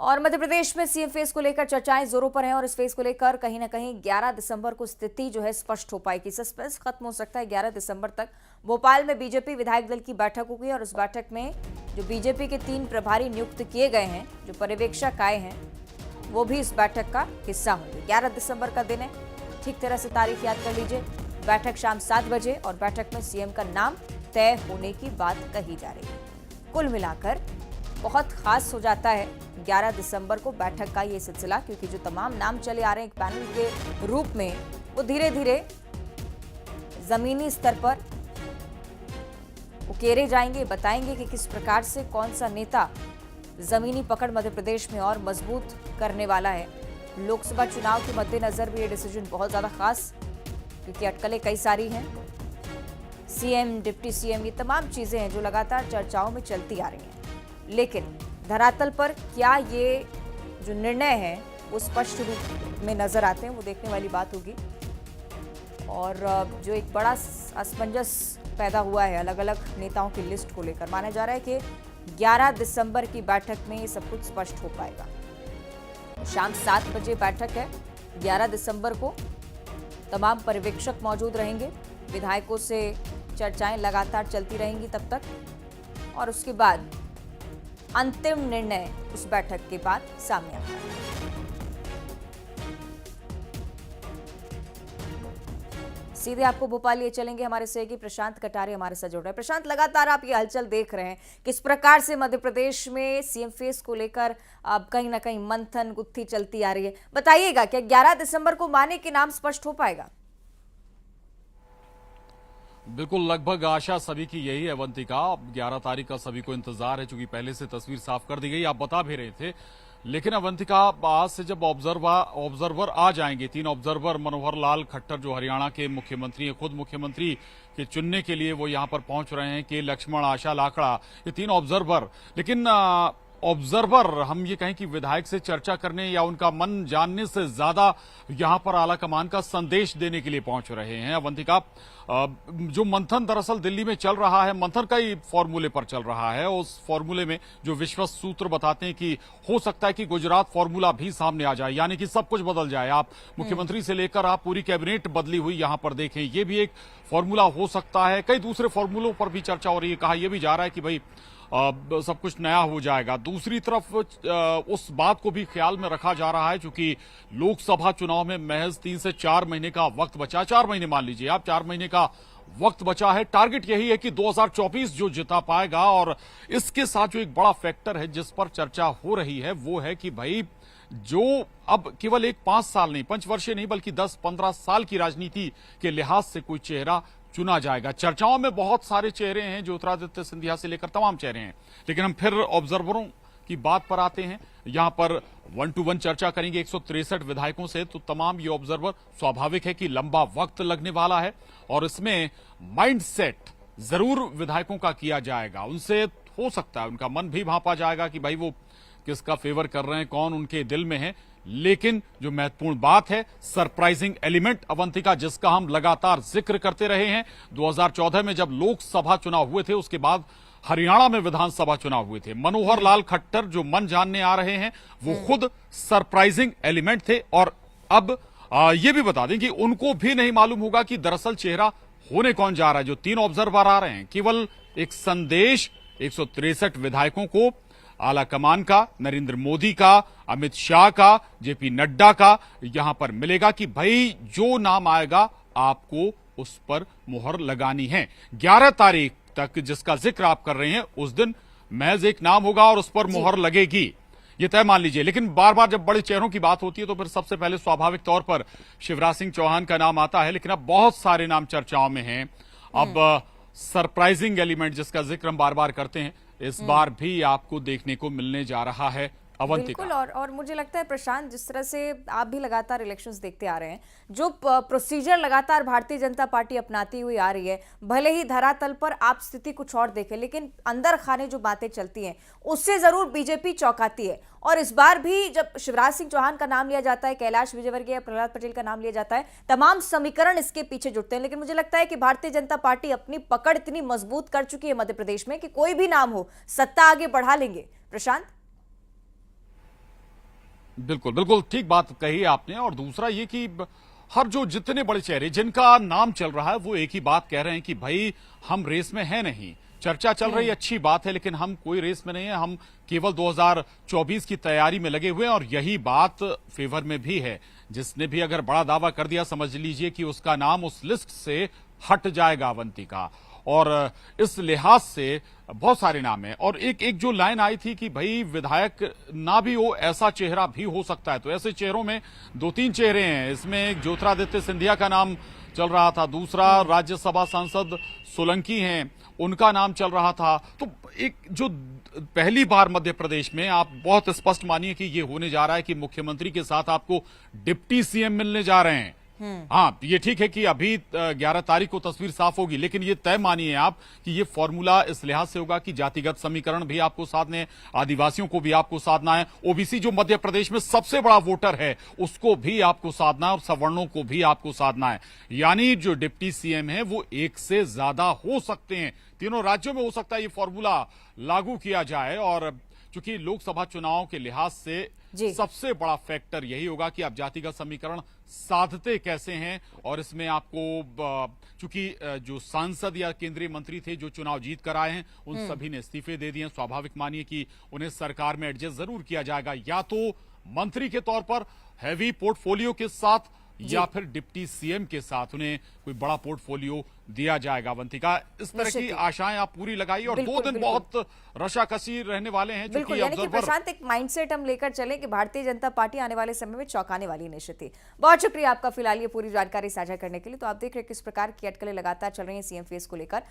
और मध्य प्रदेश में CM face को लेकर चर्चाएं जोरों पर हैं और इस फेस को लेकर कहीं ना कहीं 11 दिसंबर को स्थिति जो है स्पष्ट हो पाएगी। सस्पेंस खत्म हो सकता है। 11 दिसंबर तक भोपाल में बीजेपी विधायक दल की बैठक होगी और इस बैठक में जो बीजेपी के 3 प्रभारी नियुक्त किए गए हैं, जो पर्यवेक्षक आए हैं, वो भी इस बैठक का हिस्सा होंगे। 11 दिसंबर का दिन है, ठीक तरह से तारीख याद कर लीजिए। बैठक शाम 7 बजे और बैठक में सीएम का नाम तय होने की बात कही जा रही है। कुल मिलाकर बहुत खास हो जाता है 11 दिसंबर को बैठक का ये सिलसिला, क्योंकि जो तमाम नाम चले आ रहे हैं एक पैनल के रूप में, वो धीरे धीरे जमीनी स्तर पर उकेरे जाएंगे, बताएंगे कि किस प्रकार से कौन सा नेता जमीनी पकड़ मध्य प्रदेश में और मजबूत करने वाला है। लोकसभा चुनाव के मद्देनजर भी ये डिसीजन बहुत ज्यादा खास, क्योंकि अटकलें कई सारी हैं। सीएम, डिप्टी सीएम, ये तमाम चीजें हैं जो लगातार चर्चाओं में चलती आ रही हैं, लेकिन धरातल पर क्या ये जो निर्णय है वो स्पष्ट रूप में नजर आते हैं, वो देखने वाली बात होगी। और जो एक बड़ा असमंजस पैदा हुआ है अलग अलग नेताओं की लिस्ट को लेकर, माना जा रहा है कि 11 दिसंबर की बैठक में ये सब कुछ स्पष्ट हो पाएगा। शाम 7 बजे बैठक है 11 दिसंबर को। तमाम पर्यवेक्षक मौजूद रहेंगे, विधायकों से चर्चाएं लगातार चलती रहेंगी तब तक, और उसके बाद अंतिम निर्णय उस बैठक के बाद सामने आता है। सीधे आपको भोपाल लिए चलेंगे, हमारे सहयोगी प्रशांत कटारे हमारे साथ जुड़ रहे हैं। प्रशांत, लगातार आप ये हलचल देख रहे हैं, किस प्रकार से मध्य प्रदेश में सीएम फेस को लेकर अब कहीं ना कहीं मंथन गुत्थी चलती आ रही है। बताइएगा, क्या 11 दिसंबर को माने के नाम स्पष्ट हो पाएगा? बिल्कुल, लगभग आशा सभी की यही है अवंतिका। 11 तारीख का सभी को इंतजार है, चूंकि पहले से तस्वीर साफ कर दी गई, आप बता भी रहे थे। लेकिन अवंतिका, आज से जब ऑब्जर्वर आ जाएंगे, 3 ऑब्जर्वर, मनोहर लाल खट्टर जो हरियाणा के मुख्यमंत्री हैं, खुद मुख्यमंत्री के चुनने के लिए वो यहां पर पहुंच रहे हैं, के लक्ष्मण, आशा लाकड़ा, ये 3 ऑब्जर्वर। लेकिन ऑब्जर्वर हम ये कहें कि विधायक से चर्चा करने या उनका मन जानने से ज्यादा यहां पर आला कमान का संदेश देने के लिए पहुंच रहे हैं। अवंतिका, जो मंथन दरअसल दिल्ली में चल रहा है, मंथन का ही फॉर्मूले पर चल रहा है। उस फॉर्मूले में जो विश्वस्त सूत्र बताते हैं कि हो सकता है कि गुजरात फॉर्मूला भी सामने आ जाए, यानी कि सब कुछ बदल जाए। आप मुख्यमंत्री से लेकर आप पूरी कैबिनेट बदली हुई यहां पर देखें, ये भी एक फॉर्मूला हो सकता है। कई दूसरे फॉर्मूलों पर भी चर्चा हो रही है, कहा यह भी जा रहा है कि भाई सब कुछ नया हो जाएगा। दूसरी तरफ उस बात को भी ख्याल में रखा जा रहा है, क्योंकि लोकसभा चुनाव में महज 3 से 4 महीने का वक्त बचा, 4 महीने मान लीजिए आप, 4 महीने का वक्त बचा है। टारगेट यही है कि 2024 जो जिता पाएगा। और इसके साथ जो एक बड़ा फैक्टर है जिस पर चर्चा हो रही है, वो है कि भाई जो अब केवल एक 5 साल नहीं, पंचवर्षीय नहीं, बल्कि 10-15 साल की राजनीति के लिहाज से कोई चेहरा चुना जाएगा। चर्चाओं में बहुत सारे चेहरे हैं, ज्योतिरादित्य सिंधिया से लेकर तमाम चेहरे हैं। लेकिन हम फिर ऑब्जर्वरों की बात पर आते हैं। यहां पर 1 to 1 चर्चा करेंगे 163 विधायकों से, तो तमाम ये ऑब्जर्वर, स्वाभाविक है कि लंबा वक्त लगने वाला है और इसमें माइंडसेट जरूर विधायकों का किया जाएगा। उनसे हो सकता है उनका मन भी भांपा जाएगा कि भाई वो किसका फेवर कर रहे हैं, कौन उनके दिल में है। लेकिन जो महत्वपूर्ण बात है, सरप्राइजिंग एलिमेंट अवंतिका, जिसका हम लगातार जिक्र करते रहे हैं। 2014 में जब लोकसभा चुनाव हुए थे, उसके बाद हरियाणा में विधानसभा चुनाव हुए थे। मनोहर लाल खट्टर जो मन जानने आ रहे हैं, वो खुद सरप्राइजिंग एलिमेंट थे। और अब ये भी बता दें कि उनको भी नहीं मालूम होगा कि दरअसल चेहरा होने कौन जा रहा है। जो 3 ऑब्जर्वर आ रहे हैं, केवल एक संदेश 163 विधायकों को, आला कमान का, नरेंद्र मोदी का, अमित शाह का, जेपी नड्डा का, यहां पर मिलेगा कि भाई जो नाम आएगा आपको उस पर मुहर लगानी है। 11 तारीख तक जिसका जिक्र आप कर रहे हैं, उस दिन महज एक नाम होगा और उस पर मुहर लगेगी, ये तय मान लीजिए। लेकिन बार बार जब बड़े चेहरों की बात होती है तो फिर सबसे पहले स्वाभाविक तौर पर शिवराज सिंह चौहान का नाम आता है। लेकिन अब बहुत सारे नाम चर्चाओं में हैं। अब सरप्राइजिंग एलिमेंट जिसका जिक्र हम बार बार करते हैं, इस बार भी आपको देखने को मिलने जा रहा है अवंतिका। बिल्कुल। और मुझे लगता है प्रशांत, जिस तरह से आप भी लगातार इलेक्शंस देखते आ रहे हैं, जो प्रोसीजर लगातार भारतीय जनता पार्टी अपनाती हुई आ रही है, भले ही धरातल पर आप स्थिति कुछ और देखें, लेकिन अंदर खाने जो बातें चलती हैं उससे जरूर बीजेपी चौंकाती है। और इस बार भी जब शिवराज सिंह चौहान का नाम लिया जाता है, कैलाश विजयवर्गीय या प्रहलाद पटेल का नाम लिया जाता है, तमाम समीकरण इसके पीछे जुटते हैं। लेकिन मुझे लगता है कि भारतीय जनता पार्टी अपनी पकड़ इतनी मजबूत कर चुकी है मध्य प्रदेश में कि कोई भी नाम हो, सत्ता आगे बढ़ा लेंगे। प्रशांत, बिल्कुल बिल्कुल ठीक बात कही आपने। और दूसरा ये कि हर जो जितने बड़े चेहरे जिनका नाम चल रहा है वो एक ही बात कह रहे हैं कि भाई हम रेस में है नहीं। चर्चा चल रही है, अच्छी बात है, लेकिन हम कोई रेस में नहीं है, हम केवल 2024 की तैयारी में लगे हुए हैं। और यही बात फेवर में भी है। जिसने भी अगर बड़ा दावा कर दिया, समझ लीजिए कि उसका नाम उस लिस्ट से हट जाएगा अवंतिका। और इस लिहाज से बहुत सारे नाम हैं। और एक जो लाइन आई थी कि भाई विधायक ना भी हो, ऐसा चेहरा भी हो सकता है, तो ऐसे चेहरों में 2-3 चेहरे हैं। इसमें एक ज्योतिरादित्य सिंधिया का नाम चल रहा था, दूसरा राज्यसभा सांसद सोलंकी हैं, उनका नाम चल रहा था। तो एक जो पहली बार मध्य प्रदेश में आप बहुत स्पष्ट मानिए कि ये होने जा रहा है कि मुख्यमंत्री के साथ आपको डिप्टी सीएम मिलने जा रहे हैं। हाँ, ये ठीक है कि अभी 11 तारीख को तस्वीर साफ होगी, लेकिन ये तय मानिए आप कि ये फॉर्मूला इस लिहाज से होगा कि जातिगत समीकरण भी आपको साधने हैं, आदिवासियों को भी आपको साधना है, ओबीसी जो मध्य प्रदेश में सबसे बड़ा वोटर है उसको भी आपको साधना है, और सवर्णों को भी आपको साधना है। यानी जो डिप्टी सीएम है वो एक से ज्यादा हो सकते हैं, तीनों राज्यों में हो सकता है ये फॉर्मूला लागू किया जाए। और चूंकि लोकसभा चुनाव के लिहाज से सबसे बड़ा फैक्टर यही होगा कि आप जातिगत समीकरण साधते कैसे हैं। और इसमें आपको चूंकि जो सांसद या केंद्रीय मंत्री थे जो चुनाव जीत कर आए हैं उन सभी ने इस्तीफे दे दिए। स्वाभाविक मानिए कि उन्हें सरकार में एडजस्ट जरूर किया जाएगा, या तो मंत्री के तौर पर हैवी पोर्टफोलियो के साथ या फिर डिप्टी सीएम के साथ उन्हें कोई बड़ा पोर्टफोलियो दिया जाएगा। अवंतिका, इस तरह की आशाएं आप पूरी लगाइए। और 2 दिन बहुत रशाकसी रहने वाले हैं। बिल्कुल, यानी कि प्रशांत एक माइंडसेट हम लेकर चले कि भारतीय जनता पार्टी आने वाले समय में चौंकाने वाली निश्चित ही। बहुत शुक्रिया आपका फिलहाल ये पूरी जानकारी साझा करने के लिए। तो आप देख रहे हैं किस प्रकार की अटकलें लगातार चल रही हैं सीएम फेस को लेकर।